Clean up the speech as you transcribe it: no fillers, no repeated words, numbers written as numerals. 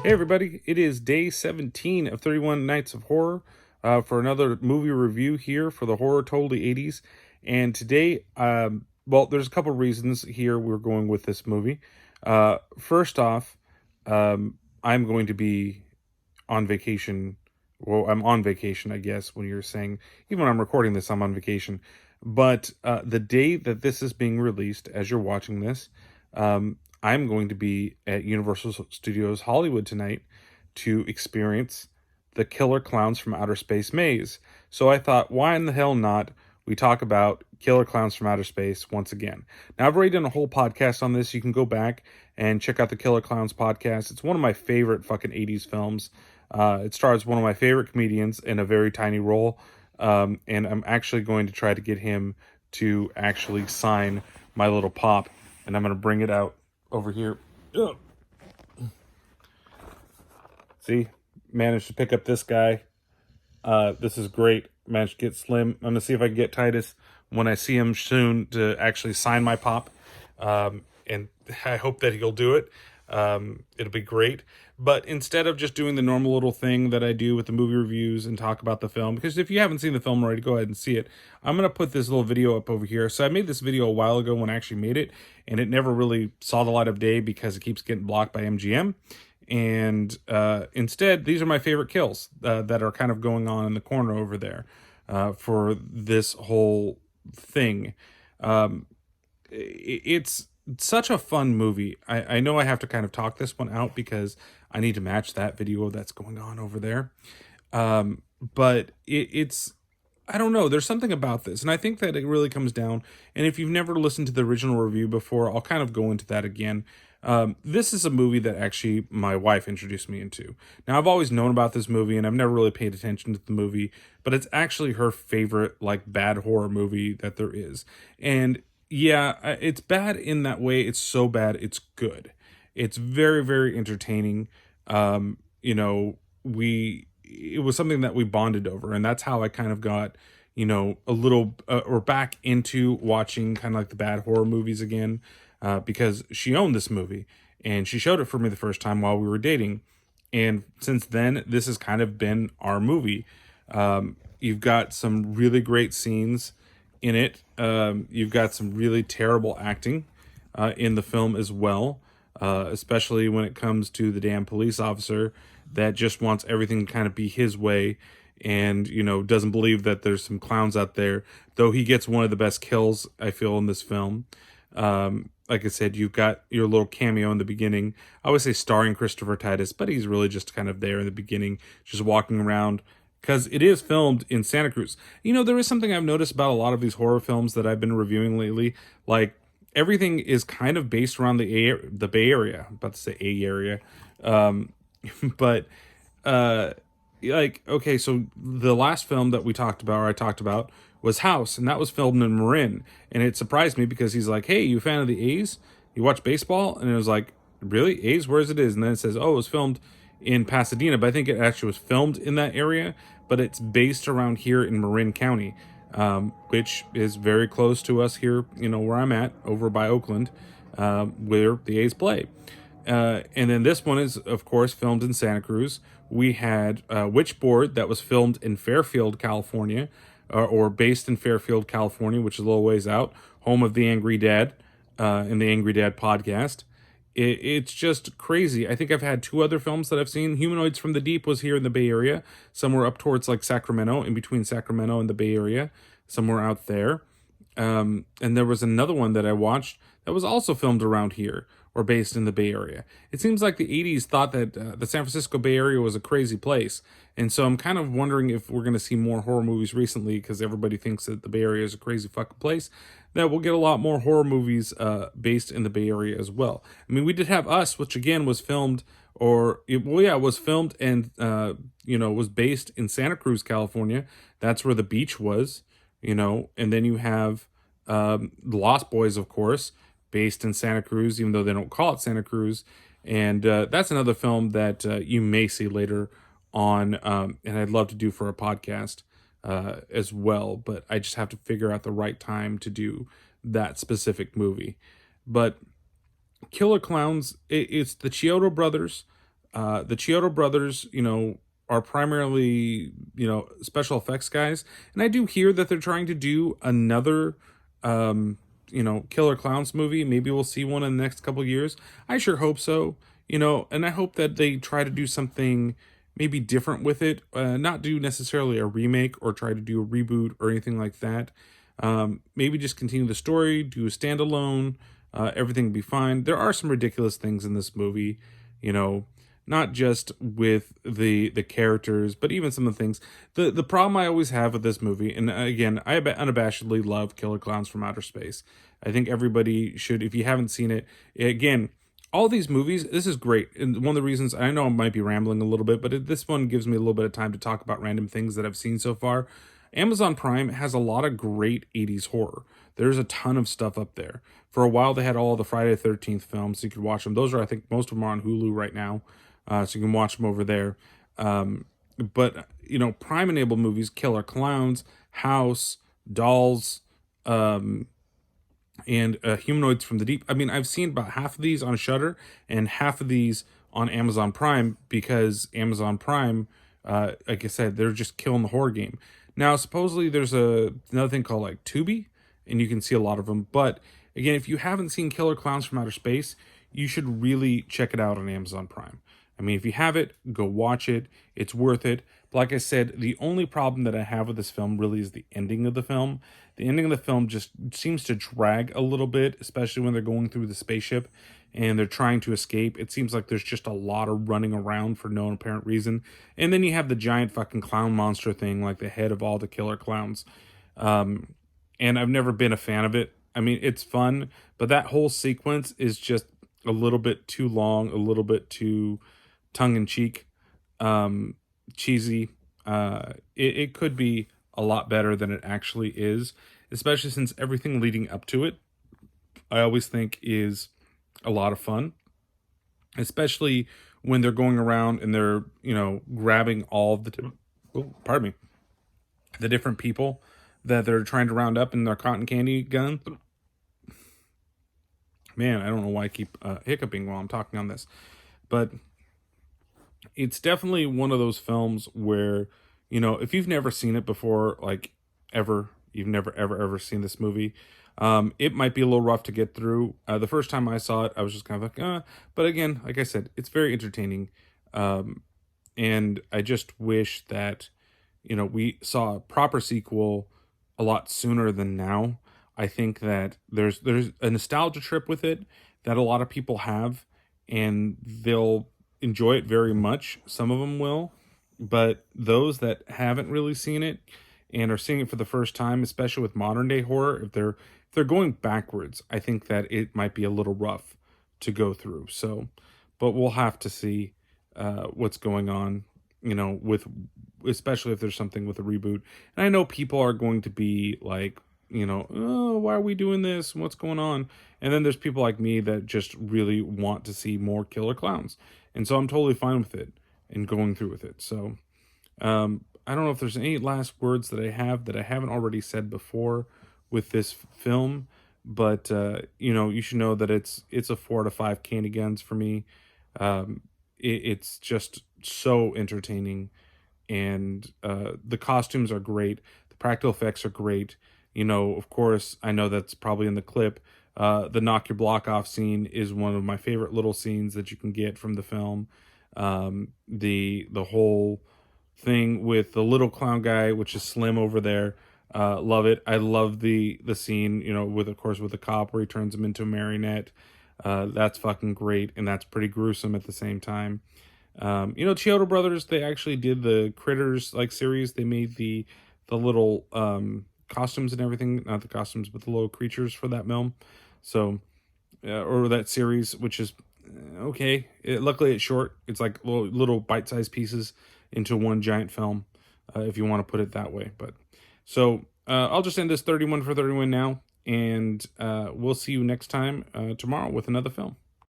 Hey everybody, it is day 17 of 31 Nights of Horror for another movie review here for the Horror Totally 80s. And today, there's a couple reasons here we're going with this movie. First off, I'm going to be on vacation. Well, I'm on vacation, I guess, when you're saying, even when I'm recording this, I'm on vacation. But the day that this is being released, as you're watching this, I'm going to be at Universal Studios Hollywood tonight to experience the Killer Clowns from Outer Space maze. So I thought, why in the hell not? We talk about Killer Clowns from Outer Space once again. Now, I've already done a whole podcast on this. You can go back and check out the Killer Clowns podcast. It's one of my favorite fucking 80s films. It stars one of my favorite comedians in a very tiny role. And I'm actually going to try to get him to actually sign my little pop. And I'm going to bring it out over here. Ugh. See, managed to pick up this guy. This is great. Managed to get Slim. I'm gonna see if I can get Titus when I see him soon to actually sign my pop. And I hope that he'll do it. It'll be great. But instead of just doing the normal little thing that I do with the movie reviews and talk about the film, because if you haven't seen the film already, go ahead and see it. I'm going to put this little video up over here. So I made this video a while ago when I actually made it, and it never really saw the light of day because it keeps getting blocked by MGM. And instead, these are my favorite kills that are kind of going on in the corner over there for this whole thing. It's such a fun movie. I know I have to kind of talk this one out because I need to match that video that's going on over there. But it's, I don't know, there's something about this. And I think that it really comes down. And if you've never listened to the original review before, I'll kind of go into that again. This is a movie that actually my wife introduced me into. Now, I've always known about this movie and I've never really paid attention to the movie, but it's actually her favorite, like, bad horror movie that there is. And yeah, it's bad in that way. It's so bad, it's good. It's very, very entertaining. You know, it was something that we bonded over, and that's how I kind of got, you know, a little or back into watching kind of like the bad horror movies again, because she owned this movie and she showed it for me the first time while we were dating, and since then this has kind of been our movie. You've got some really great scenes in it. You've got some really terrible acting in the film as well, especially when it comes to the damn police officer that just wants everything to kind of be his way and, you know, doesn't believe that there's some clowns out there, though he gets one of the best kills, I feel, in this film. Like I said, you've got your little cameo in the beginning. I would say starring Christopher Titus, but he's really just kind of there in the beginning, just walking around, because it is filmed in Santa Cruz. You know, there is something I've noticed about a lot of these horror films that I've been reviewing lately. Like, everything is kind of based around the Bay Area. I'm about to say A area. But, like, okay, so the last film that we talked about, or I talked about, was House, and that was filmed in Marin. And it surprised me because he's like, hey, you a fan of the A's? You watch baseball? And it was like, really? A's? Where's it is? And then it says, oh, it was filmed in Pasadena, but I think it actually was filmed in that area, but it's based around here in Marin County, which is very close to us here, you know, where I'm at, over by Oakland, where the A's play. And then this one is, of course, filmed in Santa Cruz. We had Witchboard that was filmed in Fairfield, California, or based in Fairfield, California, which is a little ways out, home of the Angry Dad and the Angry Dad podcast. It's just crazy. I think I've had two other films that I've seen. Humanoids from the Deep was here in the Bay Area, somewhere up towards like Sacramento, in between Sacramento and the Bay Area, somewhere out there. And there was another one that I watched that was also filmed around here or based in the Bay Area. It seems like the 80s thought that the San Francisco Bay Area was a crazy place. And so I'm kind of wondering if we're going to see more horror movies recently, because everybody thinks that the Bay Area is a crazy fucking place, that we'll get a lot more horror movies based in the Bay Area as well. I mean, we did have Us, which again was filmed, was filmed and, was based in Santa Cruz, California. That's where the beach was, you know. And then you have The Lost Boys, of course, based in Santa Cruz, even though they don't call it Santa Cruz. And that's another film that you may see later on, and I'd love to do for a podcast as well, but I just have to figure out the right time to do that specific movie. But Killer Clowns, it's the Chiodo brothers The Chiodo brothers, are primarily, special effects guys. And I do hear that they're trying to do another, um, Killer Clowns movie. Maybe we'll see one in the next couple years. I sure hope so, and I hope that they try to do something maybe different with it, not do necessarily a remake or try to do a reboot or anything like that. Maybe just continue the story, do a standalone, everything will be fine. There are some ridiculous things in this movie, you know, not just with the characters, but even some of the things. The problem I always have with this movie, and again, I unabashedly love Killer Clowns from Outer Space. I think everybody should, if you haven't seen it, again, all these movies, this is great. And one of the reasons, I know I might be rambling a little bit, but this one gives me a little bit of time to talk about random things that I've seen so far. Amazon Prime has a lot of great 80s horror. There's a ton of stuff up there. For a while, they had all the Friday the 13th films, so you could watch them. Those are, I think, most of them are on Hulu right now, so you can watch them over there. But, Prime-enabled movies, Killer Clowns, House, Dolls, and Humanoids from the Deep. I mean, I've seen about half of these on Shudder and half of these on Amazon Prime, because Amazon Prime, like I said, they're just killing the horror game. Now, supposedly there's another thing called like Tubi, and you can see a lot of them. But again, if you haven't seen Killer Clowns from Outer Space, you should really check it out on Amazon Prime. I mean, if you have it, go watch it. It's worth it. But like I said, the only problem that I have with this film really is the ending of the film. The ending of the film just seems to drag a little bit, especially when they're going through the spaceship and they're trying to escape. It seems like there's just a lot of running around for no apparent reason. And then you have the giant fucking clown monster thing, like the head of all the killer clowns. And I've never been a fan of it. I mean, it's fun, but that whole sequence is just a little bit too long, a little bit too tongue-in-cheek, cheesy. It could be a lot better than it actually is, especially since everything leading up to it, I always think is a lot of fun, especially when they're going around and they're, grabbing all of the different people that they're trying to round up in their cotton candy gun. Man, I don't know why I keep hiccuping while I'm talking on this, but it's definitely one of those films where, if you've never seen it before, like ever, you've never, ever seen this movie, it might be a little rough to get through. The first time I saw it, I was just kind of like, but again, like I said, it's very entertaining. And I just wish that, we saw a proper sequel a lot sooner than now. I think that there's a nostalgia trip with it that a lot of people have, and they'll enjoy it very much. Some of them will, but those that haven't really seen it and are seeing it for the first time, especially with modern day horror, if they're going backwards, I think that it might be a little rough to go through. So, but we'll have to see what's going on, with, especially if there's something with a reboot. And I know people are going to be like, oh, why are we doing this? What's going on? And then there's people like me that just really want to see more Killer Clowns. And so I'm totally fine with it and going through with it. So I don't know if there's any last words that I have that I haven't already said before with this film, but you should know that it's a 4 out of 5 candy guns for me. It's just so entertaining, and the costumes are great. The practical effects are great. Of course, I know that's probably in the clip. The knock your block off scene is one of my favorite little scenes that you can get from the film. The whole thing with the little clown guy, which is Slim over there, love it. I love the scene, with, of course, with the cop where he turns him into a marionette. That's fucking great, and that's pretty gruesome at the same time. Chiodo Brothers, they actually did the Critters series. They made the little costumes and everything, not the costumes, but the little creatures for that film. So, or that series, which is okay. Luckily, it's short. It's like little bite-sized pieces into one giant film, if you want to put it that way. But so I'll just end this 31 for 31 now, and we'll see you next time tomorrow with another film.